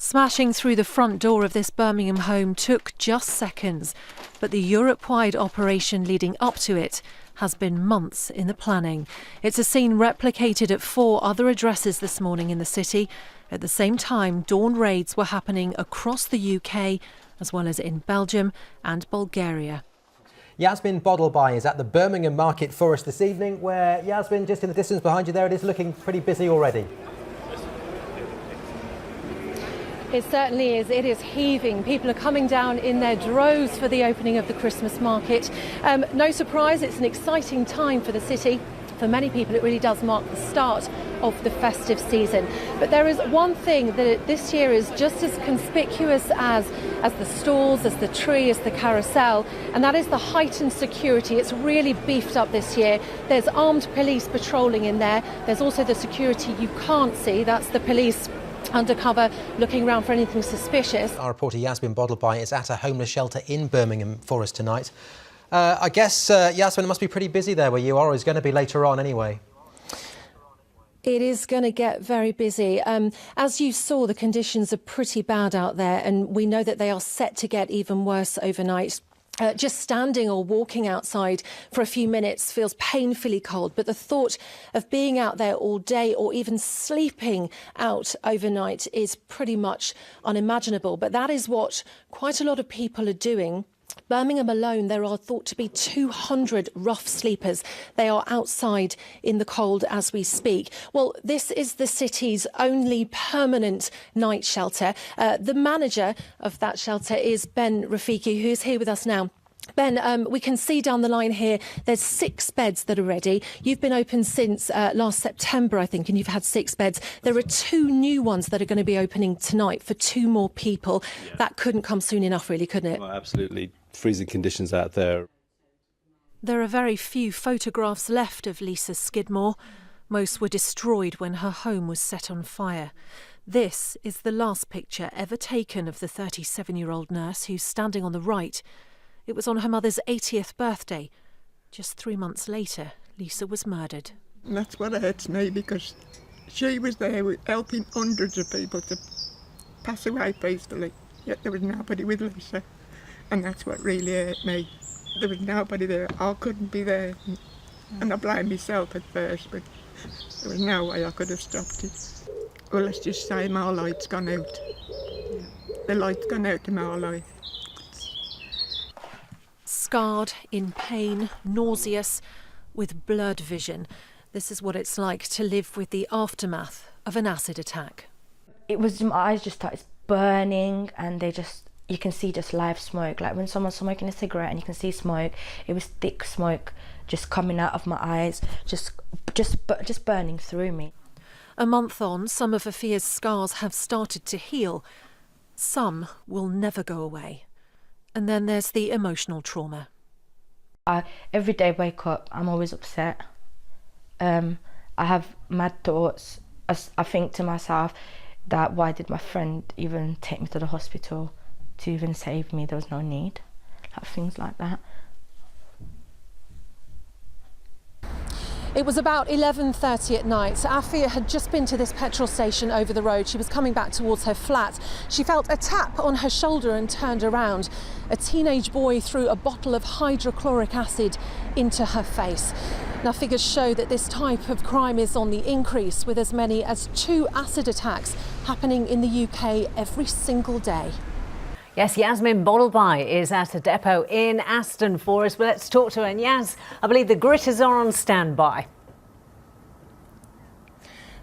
Smashing through the front door of this Birmingham home took just seconds, but the Europe-wide operation leading up to it has been months in the planning. It's a scene replicated at 4 other addresses this morning in the city. At the same time, dawn raids were happening across the UK, as well as in Belgium and Bulgaria. Yasmin Bodalbhai is at the Birmingham Market Forest this evening, where, Yasmin, just in the distance behind you there, it is looking pretty busy already. It certainly is. It is heaving. People are coming down in their droves for the opening of the Christmas market. No surprise, it's an exciting time for the city. For many people, it really does mark the start of the festive season. But there is one thing that this year is just as conspicuous as the stalls, as the tree, as the carousel, and that is the heightened security. It's really beefed up this year. There's armed police patrolling in there. There's also the security you can't see. That's the police undercover looking around for anything suspicious. Our reporter Yasmin Bodalbhai is at a homeless shelter in Birmingham Forest tonight. I guess, Yasmin, it must be pretty busy there where you are, or is going to be later on anyway. It is going to get very busy. As you saw, the conditions are pretty bad out there, and we know that they are set to get even worse overnight. Just standing or walking outside for a few minutes feels painfully cold, but the thought of being out there all day or even sleeping out overnight is pretty much unimaginable. But that is what quite a lot of people are doing. Birmingham alone, there are thought to be 200 rough sleepers. They are outside in the cold as we speak. Well, this is the city's only permanent night shelter. The manager of that shelter is Ben Rafiki, who's here with us now. Ben, we can see down the line here, there's 6 beds that are ready. You've been open since last September, I think, and you've had 6 beds. There are 2 new ones that are going to be opening tonight for 2 more people. Yeah. That couldn't come soon enough, really, couldn't it? Well, absolutely. Freezing conditions out there. There are very few photographs left of Lisa Skidmore. Most were destroyed when her home was set on fire. This is the last picture ever taken of the 37-year-old nurse who's standing on the right. It was on her mother's 80th birthday. Just 3 months later, Lisa was murdered. And that's what hurts me, because she was there helping hundreds of people to pass away peacefully, yet there was nobody with Lisa. And that's what really hurt me. There was nobody there. I couldn't be there. And I blamed myself at first, but there was no way I could have stopped it. Well, let's just say my light's gone out. The light's gone out in my life. Scarred, in pain, nauseous, with blurred vision. This is what it's like to live with the aftermath of an acid attack. It was, my eyes just started burning, and you can see just live smoke. Like when someone's smoking a cigarette and you can see smoke, it was thick smoke just coming out of my eyes, just burning through me. A month on, some of Afia's scars have started to heal. Some will never go away. And then there's the emotional trauma. I every day wake up, I'm always upset. I have mad thoughts. I think to myself that why did my friend even take me to the hospital to even save me? There was no need. Like things like that. It was about 11:30 at night. Afia had just been to this petrol station over the road. She was coming back towards her flat. She felt a tap on her shoulder and turned around. A teenage boy threw a bottle of hydrochloric acid into her face. Now, figures show that this type of crime is on the increase, with as many as 2 acid attacks happening in the UK every single day. Yes, Yasmin Bodalbhai is at a depot in Aston Forest. Well, let's talk to her. And Yas, I believe the gritters are on standby.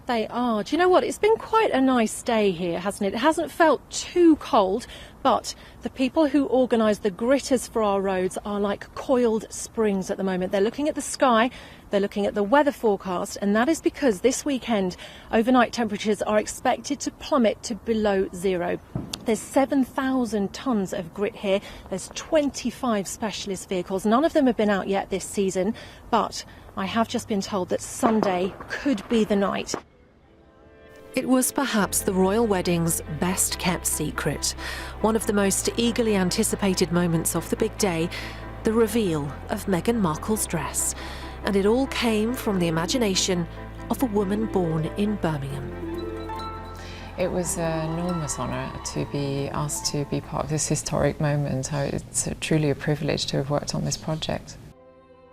They are. Do you know what? It's been quite a nice day here, hasn't it? It hasn't felt too cold, but the people who organise the gritters for our roads are like coiled springs at the moment. They're looking at the sky, they're looking at the weather forecast, and that is because this weekend, overnight temperatures are expected to plummet to below 0. There's 7,000 tonnes of grit here. There's 25 specialist vehicles. None of them have been out yet this season, but I have just been told that Sunday could be the night. It was perhaps the royal wedding's best kept secret. One of the most eagerly anticipated moments of the big day, the reveal of Meghan Markle's dress. And it all came from the imagination of a woman born in Birmingham. It was an enormous honour to be asked to be part of this historic moment. It's truly a privilege to have worked on this project.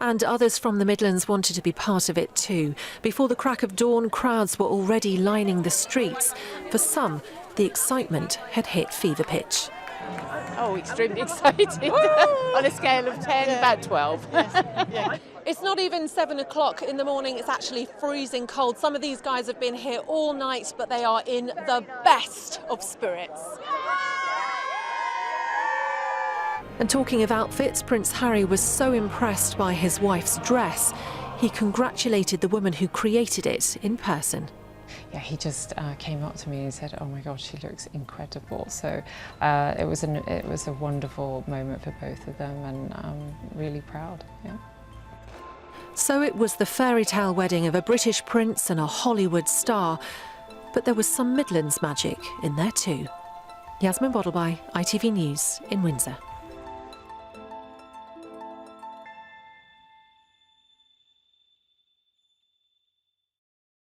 And others from the Midlands wanted to be part of it too. Before the crack of dawn, crowds were already lining the streets. For some, the excitement had hit fever pitch. Oh, extremely excited. On a scale of 10, about 12. Yeah. It's not even 7 o'clock in the morning, it's actually freezing cold. Some of these guys have been here all night, but they are in the best of spirits. And talking of outfits, Prince Harry was so impressed by his wife's dress, he congratulated the woman who created it in person. Yeah, he just came up to me and said, "Oh my God, she looks incredible." So it was a wonderful moment for both of them, and I'm really proud. Yeah. So it was the fairy tale wedding of a British prince and a Hollywood star, but there was some Midlands magic in there too. Yasmin Bodalbhai, ITV News in Windsor.